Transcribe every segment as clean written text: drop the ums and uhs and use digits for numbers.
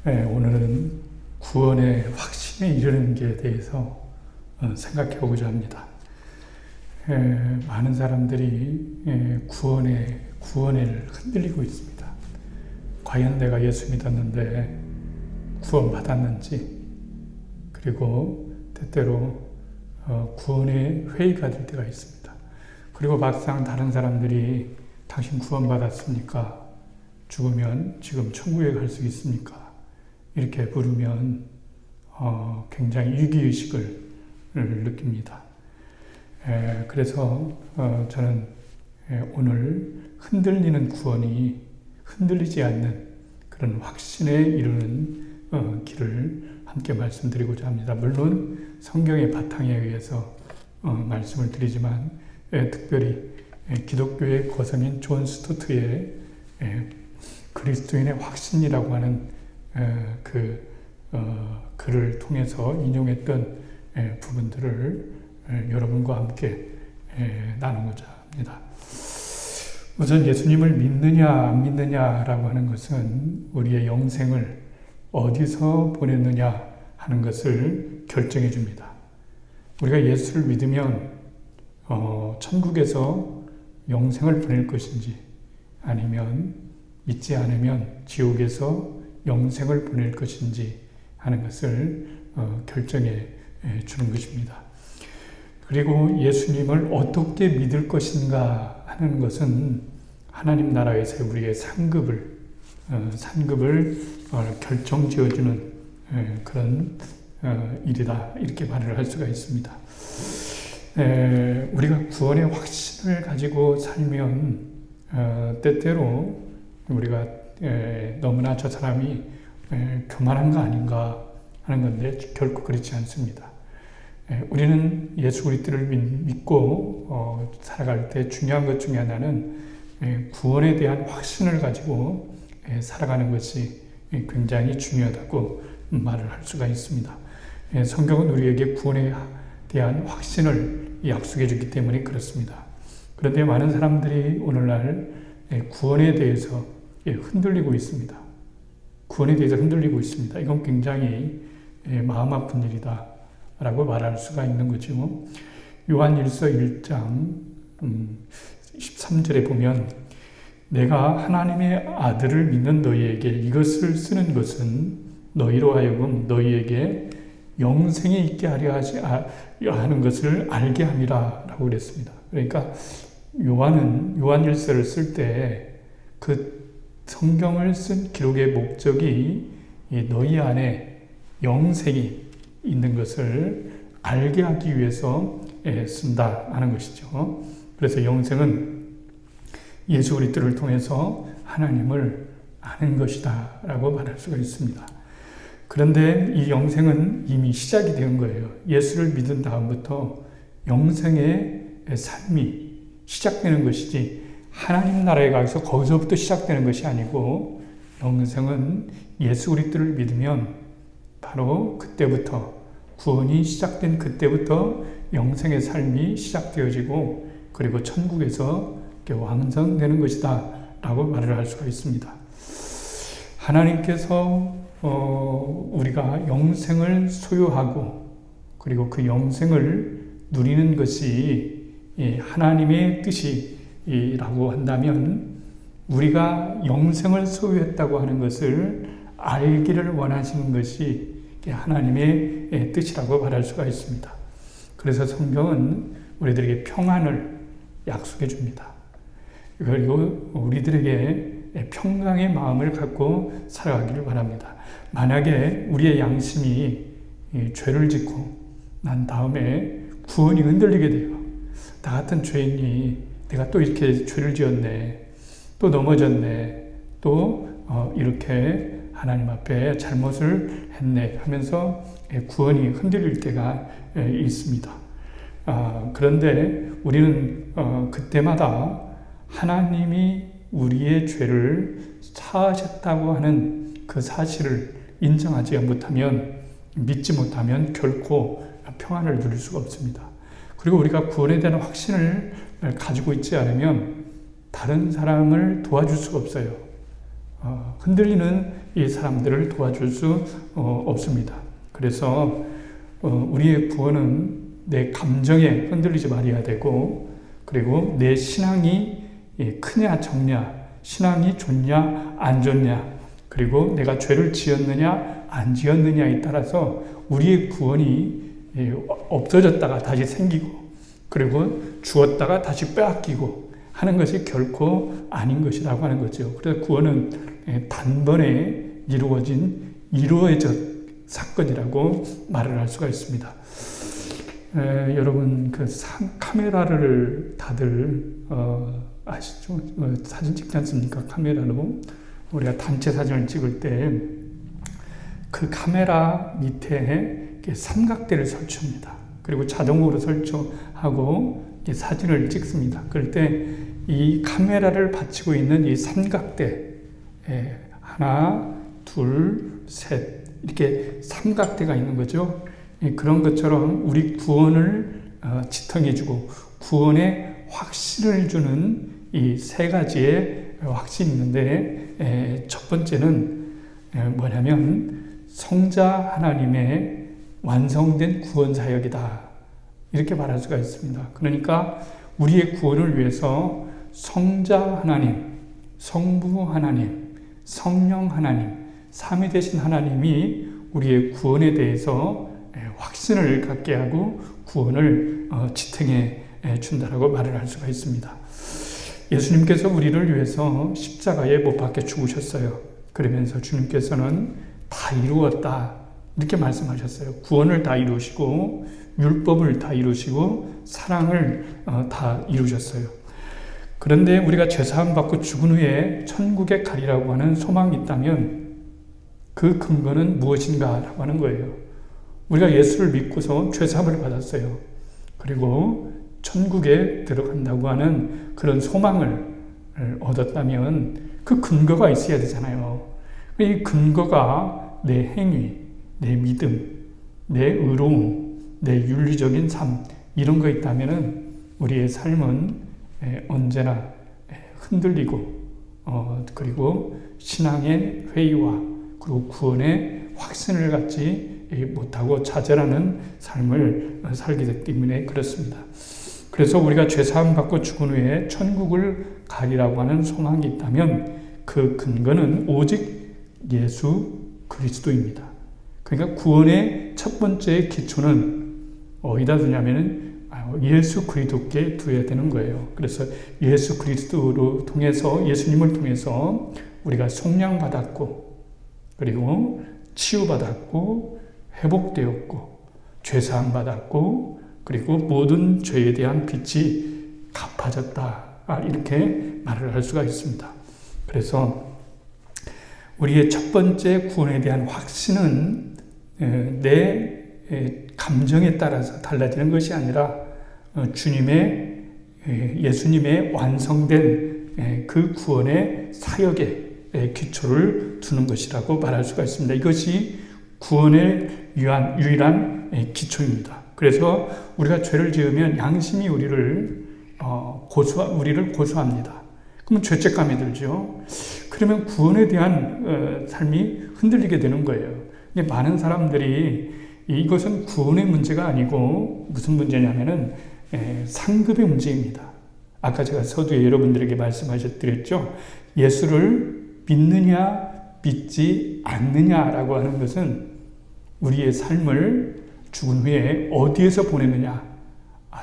오늘은 구원의 확신에 이르는 게 대해서 생각해 보고자 합니다. 많은 사람들이 구원을 흔들리고 있습니다. 과연 내가 예수 믿었는데 구원받았는지, 그리고 때때로 구원에 회의가 될 때가 있습니다. 그리고 막상 다른 사람들이 당신 구원받았습니까? 죽으면 지금 천국에 갈 수 있습니까? 이렇게 물으면 굉장히 위기의식을 느낍니다. 그래서 저는 오늘 흔들리는 구원이 흔들리지 않는 그런 확신에 이르는 길을 함께 말씀드리고자 합니다. 물론 성경의 바탕에 의해서 말씀을 드리지만 특별히 기독교의 거성인 존 스토트의 그리스도인의 확신이라고 하는 글을 통해서 인용했던 부분들을 여러분과 함께 나누고자 합니다. 우선 예수님을 믿느냐 안 믿느냐라고 하는 것은 우리의 영생을 어디서 보냈느냐 하는 것을 결정해 줍니다. 우리가 예수를 믿으면 천국에서 영생을 보낼 것인지, 아니면 믿지 않으면 지옥에서 영생을 보낼 것인지 하는 것을 결정해 주는 것입니다. 그리고 예수님을 어떻게 믿을 것인가 하는 것은 하나님 나라에서 우리의 상급을 결정지어주는 그런 일이다, 이렇게 말을 할 수가 있습니다. 우리가 구원의 확신을 가지고 살면 때때로 우리가 너무나 저 사람이 교만한 거 아닌가 하는 건데 결코 그렇지 않습니다. 우리는 예수 그리스도를 믿고 살아갈 때 중요한 것 중에 하나는 구원에 대한 확신을 가지고 살아가는 것이 굉장히 중요하다고 말을 할 수가 있습니다. 성경은 우리에게 구원에 대한 확신을 약속해 주기 때문에 그렇습니다. 그런데 많은 사람들이 오늘날 구원에 대해서 흔들리고 있습니다. 구원에 대해서 흔들리고 있습니다. 이건 굉장히 마음 아픈 일이다 라고 말할 수가 있는 거죠. 요한일서 1장 13절에 보면, 내가 하나님의 아들을 믿는 너희에게 이것을 쓰는 것은 너희로 하여금 너희에게 영생이 있게 하려 하는 것을 알게 함이라 라고 그랬습니다. 그러니까 요한일서를 쓸 때 그 성경을 쓴 기록의 목적이 너희 안에 영생이 있는 것을 알게 하기 위해서 쓴다 하는 것이죠. 그래서 영생은 예수 그리스도를 통해서 하나님을 아는 것이다 라고 말할 수가 있습니다. 그런데 이 영생은 이미 시작이 된 거예요. 예수를 믿은 다음부터 영생의 삶이 시작되는 것이지, 하나님 나라에 가서 거기서부터 시작되는 것이 아니고, 영생은 예수 그리스도를 믿으면 바로 그때부터, 구원이 시작된 그때부터 영생의 삶이 시작되어지고, 그리고 천국에서 완성되는 것이다 라고 말을 할 수가 있습니다. 하나님께서 우리가 영생을 소유하고, 그리고 그 영생을 누리는 것이 하나님의 뜻이라고 한다면, 우리가 영생을 소유했다고 하는 것을 알기를 원하시는 것이 하나님의 뜻이라고 말할 수가 있습니다. 그래서 성경은 우리들에게 평안을 약속해 줍니다. 그리고 우리들에게 평강의 마음을 갖고 살아가기를 바랍니다. 만약에 우리의 양심이 죄를 짓고 난 다음에 구원이 흔들리게 돼요. 나 같은 죄인이 내가 또 이렇게 죄를 지었네, 또 넘어졌네, 또 이렇게 하나님 앞에 잘못을 했네 하면서 구원이 흔들릴 때가 있습니다. 그런데 우리는 그때마다 하나님이 우리의 죄를 사하셨다고 하는 그 사실을 인정하지 못하면, 믿지 못하면 결코 평안을 누릴 수가 없습니다. 그리고 우리가 구원에 대한 확신을 가지고 있지 않으면 다른 사람을 도와줄 수가 없어요. 흔들리는 이 사람들을 도와줄 수 없습니다. 그래서 우리의 구원은 내 감정에 흔들리지 말아야 되고, 그리고 내 신앙이 크냐 적냐, 신앙이 좋냐 안 좋냐, 그리고 내가 죄를 지었느냐 안 지었느냐에 따라서 우리의 구원이 없어졌다가 다시 생기고, 그리고 주었다가 다시 빼앗기고 하는 것이 결코 아닌 것이라고 하는 거죠. 그래서 구원은 단번에 이루어진 사건이라고 말을 할 수가 있습니다. 여러분, 카메라를 다들 아시죠? 사진 찍지 않습니까? 카메라로 우리가 단체 사진을 찍을 때 그 카메라 밑에 삼각대를 설치합니다. 그리고 자동으로 설치하고 사진을 찍습니다. 그럴 때 이 카메라를 받치고 있는 이 삼각대, 하나, 둘, 셋, 이렇게 삼각대가 있는 거죠. 그런 것처럼 우리 구원을 지탱해주고 구원의 확신을 주는 이 세 가지의 확신이 있는데, 첫 번째는 뭐냐면 성자 하나님의 완성된 구원 사역이다, 이렇게 말할 수가 있습니다. 그러니까 우리의 구원을 위해서 성자 하나님, 성부 하나님, 성령 하나님, 삼위 되신 하나님이 우리의 구원에 대해서 확신을 갖게 하고 구원을 지탱해 준다라고 말을 할 수가 있습니다. 예수님께서 우리를 위해서 십자가에 못 박혀 죽으셨어요. 그러면서 주님께서는 다 이루었다, 이렇게 말씀하셨어요. 구원을 다 이루시고 율법을 다 이루시고 사랑을 다 이루셨어요. 그런데 우리가 죄사함 받고 죽은 후에 천국에 가리라고 하는 소망이 있다면 그 근거는 무엇인가 라고 하는 거예요. 우리가 예수를 믿고서 죄사함을 받았어요. 그리고 천국에 들어간다고 하는 그런 소망을 얻었다면 그 근거가 있어야 되잖아요. 이 근거가 내 행위, 내 믿음, 내 의로움, 내 윤리적인 삶, 이런 거 있다면 우리의 삶은 언제나 흔들리고, 그리고 신앙의 회의와 그리고 구원의 확신을 갖지 못하고 좌절하는 삶을 살게 되기 때문에 그렇습니다. 그래서 우리가 죄사함 받고 죽은 후에 천국을 가리라고 하는 소망이 있다면 그 근거는 오직 예수 그리스도입니다. 그러니까 구원의 첫 번째 기초는 어디다 두냐면은 예수 그리스도께 두어야 되는 거예요. 그래서 예수 그리스도로 통해서, 예수님을 통해서 우리가 속량 받았고, 그리고 치유받았고, 회복되었고, 죄사함 받았고, 그리고 모든 죄에 대한 빚이 갚아졌다, 이렇게 말을 할 수가 있습니다. 그래서 우리의 첫 번째 구원에 대한 확신은 내 감정에 따라서 달라지는 것이 아니라 예수님의 완성된 그 구원의 사역에 기초를 두는 것이라고 말할 수가 있습니다. 이것이 구원의 유일한 기초입니다. 그래서 우리가 죄를 지으면 양심이 우리를 고소합니다. 그러면 죄책감이 들죠. 그러면 구원에 대한 삶이 흔들리게 되는 거예요. 근데 많은 사람들이 이것은 구원의 문제가 아니고 무슨 문제냐면은 상급의 문제입니다. 아까 제가 서두에 여러분들에게 말씀드렸죠. 예수를 믿느냐 믿지 않느냐라고 하는 것은 우리의 삶을 죽은 후에 어디에서 보내느냐,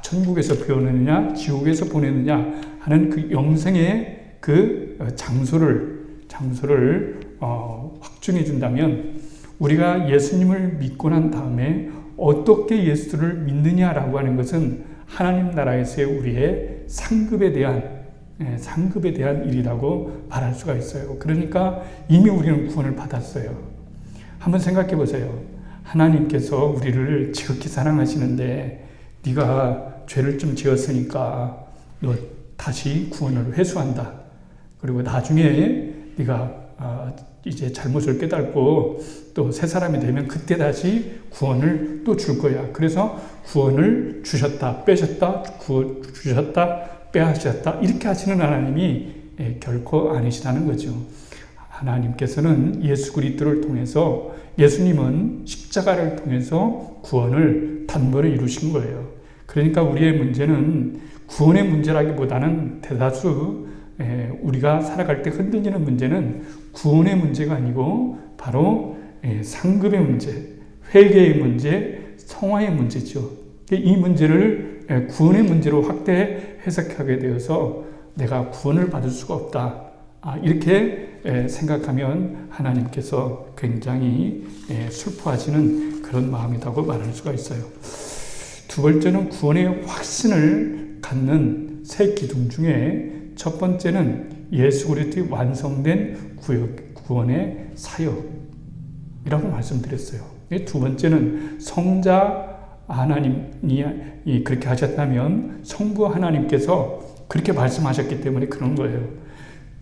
천국에서 보내느냐 지옥에서 보내느냐 하는 그 영생의 그 장소를 확증해 준다면, 우리가 예수님을 믿고 난 다음에 어떻게 예수를 믿느냐라고 하는 것은 하나님 나라에서의 우리의 상급에 대한 일이라고 말할 수가 있어요. 그러니까 이미 우리는 구원을 받았어요. 한번 생각해 보세요. 하나님께서 우리를 지극히 사랑하시는데 네가 죄를 좀 지었으니까 너 다시 구원을 회수한다. 그리고 나중에 네가 이제 잘못을 깨닫고 또 새 사람이 되면 그때 다시 구원을 또 줄 거야. 그래서 구원을 주셨다, 빼셨다, 주셨다, 빼하셨다, 이렇게 하시는 하나님이 결코 아니시라는 거죠. 하나님께서는 예수 그리스도를 통해서, 예수님은 십자가를 통해서 구원을 단번에 이루신 거예요. 그러니까 우리의 문제는 구원의 문제라기보다는 대다수 우리가 살아갈 때 흔들리는 문제는 구원의 문제가 아니고 바로 상급의 문제, 회개의 문제, 성화의 문제죠. 이 문제를 구원의 문제로 확대 해석하게 되어서 내가 구원을 받을 수가 없다, 이렇게 생각하면 하나님께서 굉장히 슬퍼하시는 그런 마음이라고 말할 수가 있어요. 두 번째는 구원의 확신을 갖는 세 기둥 중에 첫 번째는 예수 그리스도의 완성된 구원의 사역이라고 말씀드렸어요. 두 번째는 성자 하나님이 그렇게 하셨다면 성부 하나님께서 그렇게 말씀하셨기 때문에 그런 거예요.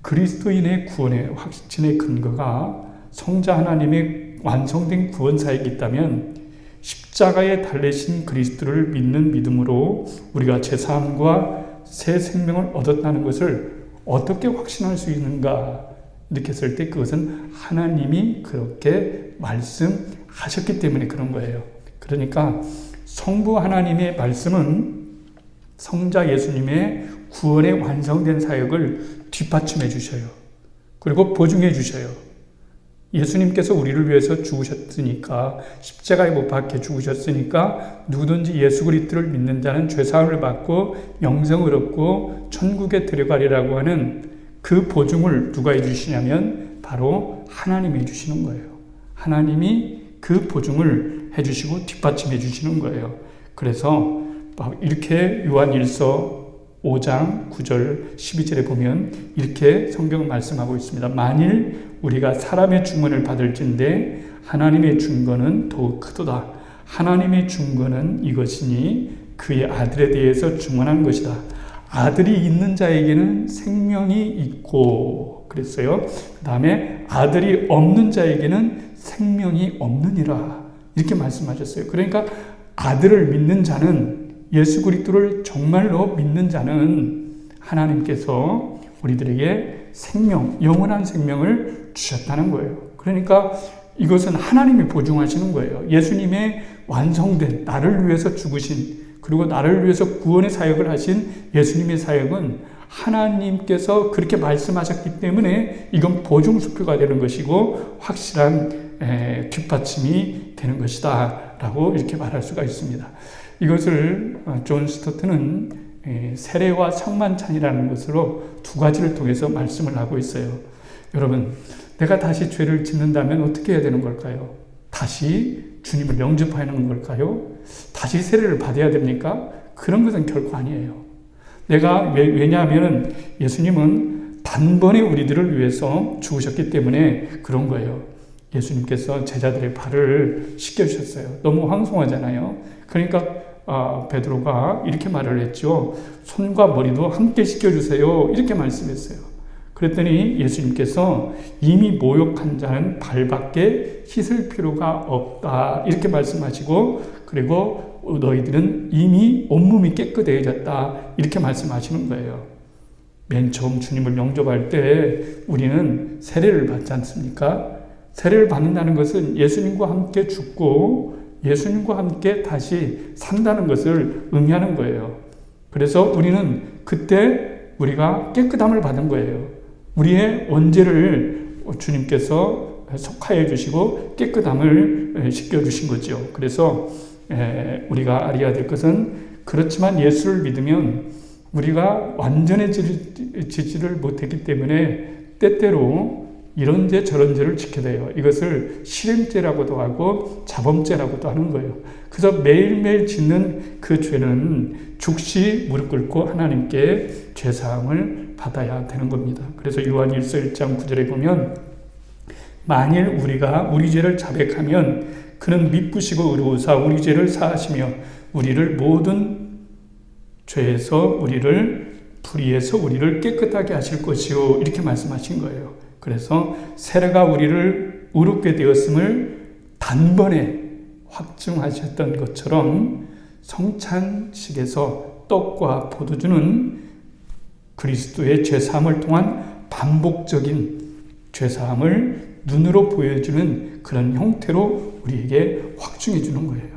그리스도인의 구원의 확신의 근거가 성자 하나님의 완성된 구원 사역이 있다면 십자가에 달리신 그리스도를 믿는 믿음으로 우리가 제사함과 새 생명을 얻었다는 것을 어떻게 확신할 수 있는가 이렇게 했을 때 그것은 하나님이 그렇게 말씀하셨기 때문에 그런 거예요. 그러니까 성부 하나님의 말씀은 성자 예수님의 구원의 완성된 사역을 뒷받침해 주셔요. 그리고 보증해 주셔요. 예수님께서 우리를 위해서 죽으셨으니까, 십자가에 못 박혀 죽으셨으니까 누구든지 예수 그리스도를 믿는 자는 죄사함을 받고 영생을 얻고 천국에 들어가리라고 하는 그 보증을 누가 해주시냐면 바로 하나님이 해주시는 거예요. 하나님이 그 보증을 해주시고 뒷받침해 주시는 거예요. 그래서 이렇게 요한일서 5장 9절 12절에 보면 이렇게 성경은 말씀하고 있습니다. 만일 우리가 사람의 증언을 받을진대 하나님의 증거는 더욱 크도다. 하나님의 증거는 이것이니 그의 아들에 대해서 증언한 것이다. 아들이 있는 자에게는 생명이 있고 그랬어요. 그 다음에 아들이 없는 자에게는 생명이 없느니라 이렇게 말씀하셨어요. 그러니까 아들을 믿는 자는, 예수 그리스도를 정말로 믿는 자는 하나님께서 우리들에게 생명, 영원한 생명을 주셨다는 거예요. 그러니까 이것은 하나님이 보증하시는 거예요. 예수님의 완성된, 나를 위해서 죽으신, 그리고 나를 위해서 구원의 사역을 하신 예수님의 사역은 하나님께서 그렇게 말씀하셨기 때문에 이건 보증수표가 되는 것이고 확실한 뒷받침이 되는 것이다 라고 이렇게 말할 수가 있습니다. 이것을 존 스토트는 세례와 성만찬이라는 것으로 두 가지를 통해서 말씀을 하고 있어요. 여러분, 내가 다시 죄를 짓는다면 어떻게 해야 되는 걸까요? 다시 주님을 영접하는 걸까요? 다시 세례를 받아야 됩니까? 그런 것은 결코 아니에요. 왜냐하면 예수님은 단번에 우리들을 위해서 죽으셨기 때문에 그런 거예요. 예수님께서 제자들의 발을 씻겨주셨어요. 너무 황송하잖아요. 그러니까 베드로가 이렇게 말을 했죠. 손과 머리도 함께 씻겨주세요. 이렇게 말씀했어요. 그랬더니 예수님께서 이미 모욕한 자는 발밖에 씻을 필요가 없다. 이렇게 말씀하시고, 그리고 너희들은 이미 온몸이 깨끗해졌다. 이렇게 말씀하시는 거예요. 맨 처음 주님을 영접할 때 우리는 세례를 받지 않습니까? 세례를 받는다는 것은 예수님과 함께 죽고 예수님과 함께 다시 산다는 것을 의미하는 거예요. 그래서 우리는 그때 우리가 깨끗함을 받은 거예요. 우리의 원죄를 주님께서 속하여 주시고 깨끗함을 씻겨주신 거죠. 그래서 우리가 알아야 될 것은, 그렇지만 예수를 믿으면 우리가 완전해지지를 못했기 때문에 때때로 이런 죄 저런 죄를 지켜야 돼요. 이것을 실행죄라고도 하고 자범죄라고도 하는 거예요. 그래서 매일매일 짓는 그 죄는 즉시 무릎 꿇고 하나님께 죄사함을 받아야 되는 겁니다. 그래서 요한일서 1장 9절에 보면 만일 우리가 우리 죄를 자백하면 그는 미쁘시고 의로우사 우리 죄를 사하시며 우리를 모든 죄에서 불의에서 우리를 깨끗하게 하실 것이요 이렇게 말씀하신 거예요. 그래서 세례가 우리를 의롭게 되었음을 단번에 확증하셨던 것처럼 성찬식에서 떡과 포도주는 그리스도의 죄사함을 통한 반복적인 죄사함을 눈으로 보여주는 그런 형태로 우리에게 확증해 주는 거예요.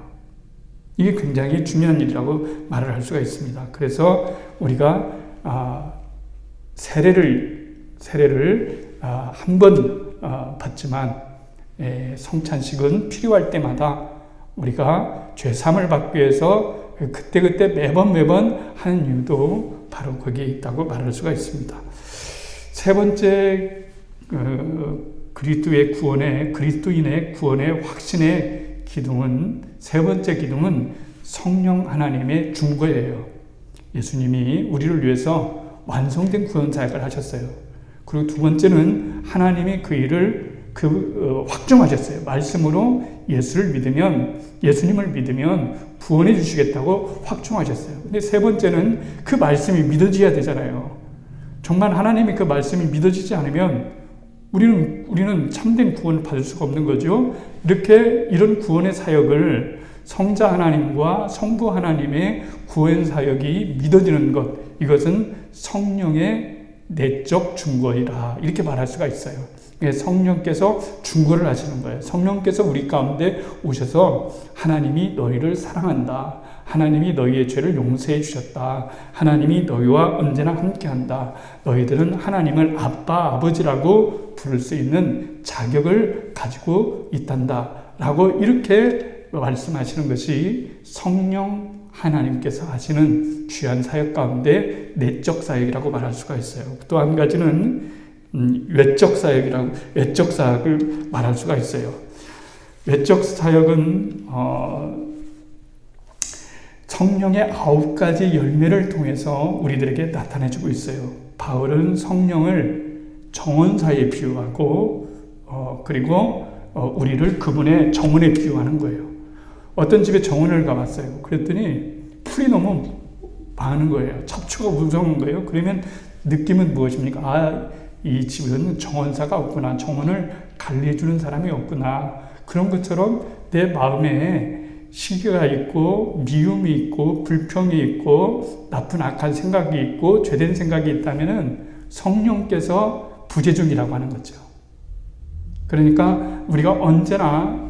이게 굉장히 중요한 일이라고 말을 할 수가 있습니다. 그래서 우리가 세례를 한 번 받지만 성찬식은 필요할 때마다 우리가 죄사함을 받기 위해서 그때그때 매번 하는 이유도 바로 거기에 있다고 말할 수가 있습니다. 세 번째 그리스도인의 구원의 확신의 기둥은, 세 번째 기둥은 성령 하나님의 중보예요. 예수님이 우리를 위해서 완성된 구원 사역을 하셨어요. 그리고 두 번째는 하나님이 그 일을 확정하셨어요. 말씀으로 예수님을 믿으면 구원해 주시겠다고 확정하셨어요. 근데 세 번째는 그 말씀이 믿어져야 되잖아요. 정말 하나님이 그 말씀이 믿어지지 않으면 우리는 참된 구원을 받을 수가 없는 거죠. 이런 구원의 사역을 성자 하나님과 성부 하나님의 구원 사역이 믿어지는 것, 이것은 성령의 내적 중보이라 이렇게 말할 수가 있어요. 성령께서 중보를 하시는 거예요. 성령께서 우리 가운데 오셔서 하나님이 너희를 사랑한다. 하나님이 너희의 죄를 용서해 주셨다. 하나님이 너희와 언제나 함께한다. 너희들은 하나님을 아빠, 아버지라고 부를 수 있는 자격을 가지고 있단다. 라고 이렇게 말씀하시는 것이 성령 하나님께서 하시는 귀한 사역 가운데 내적 사역이라고 말할 수가 있어요. 또 한 가지는 외적 사역을 말할 수가 있어요. 외적 사역은 성령의 9가지 열매를 통해서 우리들에게 나타내주고 있어요. 바울은 성령을 정원사에 비유하고 그리고 우리를 그분의 정원에 비유하는 거예요. 어떤 집에 정원을 가봤어요. 그랬더니 풀이 너무 많은 거예요. 첩추가 무성한 거예요. 그러면 느낌은 무엇입니까? 이 집은 정원사가 없구나. 정원을 관리해주는 사람이 없구나. 그런 것처럼 내 마음에 시기가 있고 미움이 있고 불평이 있고 나쁜 악한 생각이 있고 죄된 생각이 있다면 성령께서 부재 중이라고 하는 거죠. 그러니까 우리가 언제나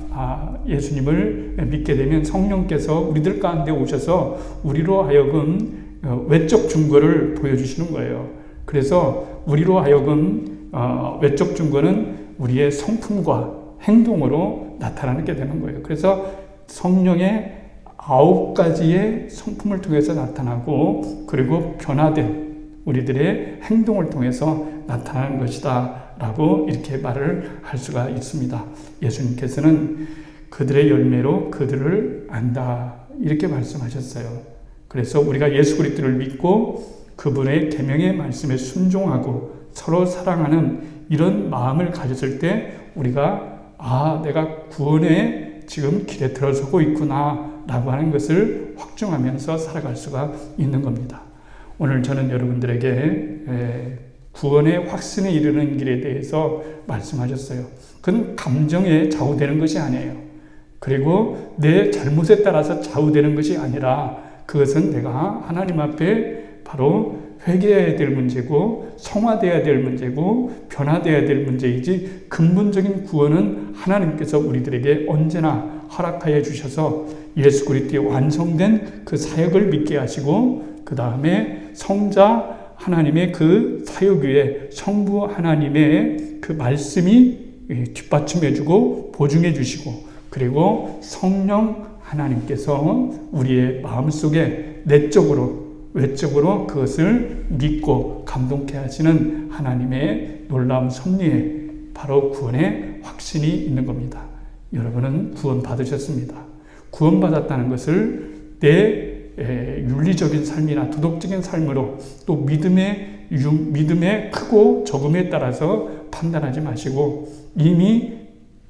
예수님을 믿게 되면 성령께서 우리들 가운데 오셔서 우리로 하여금 외적 증거를 보여주시는 거예요. 그래서 우리로 하여금 외적 증거는 우리의 성품과 행동으로 나타나게 되는 거예요. 그래서 성령의 9가지의 성품을 통해서 나타나고 그리고 변화된 우리들의 행동을 통해서 나타나는 것이다 라고 이렇게 말을 할 수가 있습니다. 예수님께서는 그들의 열매로 그들을 안다 이렇게 말씀하셨어요. 그래서 우리가 예수 그리스도를 믿고 그분의 계명의 말씀에 순종하고 서로 사랑하는 이런 마음을 가졌을 때 우리가 내가 구원의 지금 길에 들어서고 있구나 라고 하는 것을 확증하면서 살아갈 수가 있는 겁니다. 오늘 저는 여러분들에게 구원의 확신에 이르는 길에 대해서 말씀하셨어요. 그건 감정에 좌우되는 것이 아니에요. 그리고 내 잘못에 따라서 좌우되는 것이 아니라 그것은 내가 하나님 앞에 바로 회개해야 될 문제고 성화되어야 될 문제고 변화되어야 될 문제이지 근본적인 구원은 하나님께서 우리들에게 언제나 허락하여 주셔서 예수 그리스도의 완성된 그 사역을 믿게 하시고 그 다음에 성자 하나님의 그 사역 위에 성부 하나님의 그 말씀이 뒷받침해주고 보증해 주시고 그리고 성령 하나님께서 우리의 마음속에 내적으로 외적으로 그것을 믿고 감동케 하시는 하나님의 놀라운 섭리에 바로 구원의 확신이 있는 겁니다. 여러분은 구원 받으셨습니다. 구원 받았다는 것을 내 윤리적인 삶이나 도덕적인 삶으로 또 믿음의 크고 적음에 따라서 판단하지 마시고 이미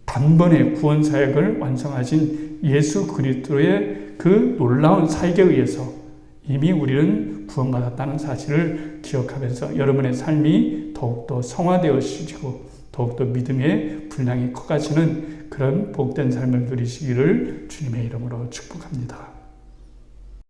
단번에 구원 사역을 완성하신 예수 그리스도의 그 놀라운 사역에 의해서 이미 우리는 구원받았다는 사실을 기억하면서 여러분의 삶이 더욱더 성화되어지고 더욱더 믿음의 분량이 커가시는 그런 복된 삶을 누리시기를 주님의 이름으로 축복합니다.